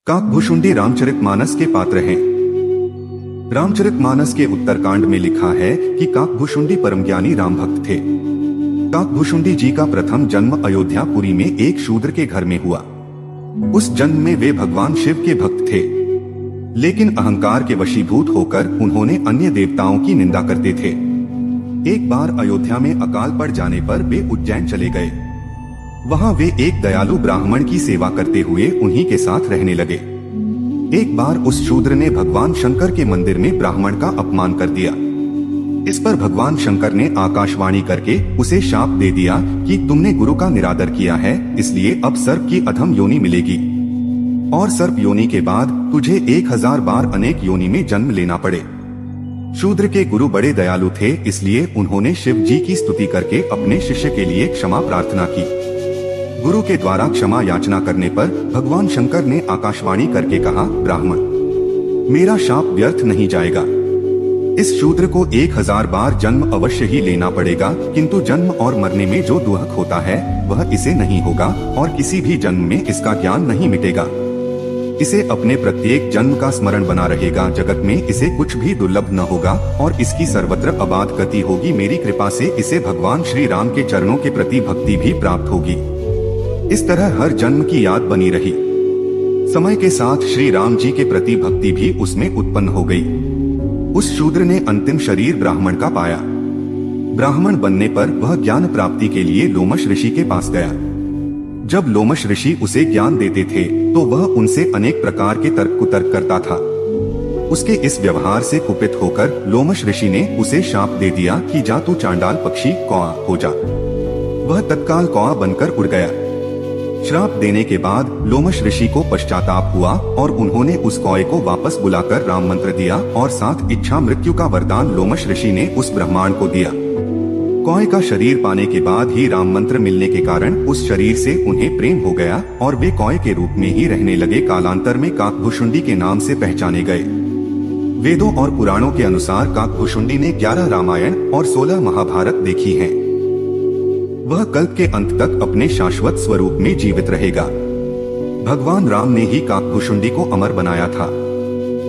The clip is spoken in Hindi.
काकभुशुंडी रामचरितमानस के पात्र हैं। रामचरितमानस के उत्तरकांड में लिखा है कि काकभुशुंडी परमज्ञानी राम भक्त थे। काकभुशुंडी जी का प्रथम जन्म अयोध्यापुरी में एक शूद्र के घर में हुआ। उस जन्म में वे भगवान शिव के भक्त थे, लेकिन अहंकार के वशीभूत होकर उन्होंने अन्य देवताओं की निंदा करते थे। एक बार अयोध्या में अकाल पड़ जाने पर वे उज्जैन चले गए। वहां वे एक दयालु ब्राह्मण की सेवा करते हुए उन्हीं के साथ रहने लगे। एक बार उस शूद्र ने भगवान शंकर के मंदिर में ब्राह्मण का अपमान कर दिया। इस पर भगवान शंकर ने आकाशवाणी करके उसे शाप दे दिया कि तुमने गुरु का निरादर किया है, इसलिए अब सर्प की अधम योनि मिलेगी और सर्प योनि के बाद तुझे 1000 बार अनेक योनि में जन्म लेना पड़े। शूद्र के गुरु बड़े दयालु थे, इसलिए उन्होंने शिव जी की स्तुति करके अपने शिष्य के लिए क्षमा प्रार्थना की। गुरु के द्वारा क्षमा याचना करने पर भगवान शंकर ने आकाशवाणी करके कहा, ब्राह्मण, मेरा शाप व्यर्थ नहीं जाएगा। इस शूद्र को 1000 बार जन्म अवश्य ही लेना पड़ेगा, किंतु जन्म और मरने में जो दुख होता है वह इसे नहीं होगा और किसी भी जन्म में इसका ज्ञान नहीं मिटेगा। इसे अपने प्रत्येक जन्म का स्मरण बना रहेगा। जगत में इसे कुछ भी दुर्लभ न होगा और इसकी सर्वत्र अबाध गति होगी। मेरी कृपा से इसे भगवान श्री राम के चरणों के प्रति भक्ति भी प्राप्त होगी। इस तरह हर जन्म की याद बनी रही। समय के साथ श्री राम जी के प्रति भक्ति भी उसमें उत्पन्न हो गई। उस शूद्र ने अंतिम शरीर ब्राह्मण का पाया। ब्राह्मण बनने पर वह ज्ञान प्राप्ति के लिए लोमश ऋषि के पास गया। जब लोमश ऋषि उसे ज्ञान देते थे तो वह उनसे अनेक प्रकार के तर्क कुतर्क करता था। उसके इस व्यवहार से कुपित होकर लोमश ऋषि ने उसे शाप दे दिया कि जा तू चांडाल पक्षी कौआ हो जा। वह तत्काल कौआ बनकर उड़ गया। श्राप देने के बाद लोमश ऋषि को पश्चाताप हुआ और उन्होंने उस कौए को वापस बुलाकर राम मंत्र दिया और साथ इच्छा मृत्यु का वरदान लोमश ऋषि ने उस ब्राह्मण को दिया। कौए का शरीर पाने के बाद ही राम मंत्र मिलने के कारण उस शरीर से उन्हें प्रेम हो गया और वे कौए के रूप में ही रहने लगे। कालांतर में काकभुशुंडी के नाम से पहचाने गए। वेदों और पुराणों के अनुसार काकभुशुंडी ने 11 रामायण और 16 महाभारत देखी हैं। वह कल्प के अंत तक अपने शाश्वत स्वरूप में जीवित रहेगा। भगवान राम ने ही काकभुशुंडी को अमर बनाया था।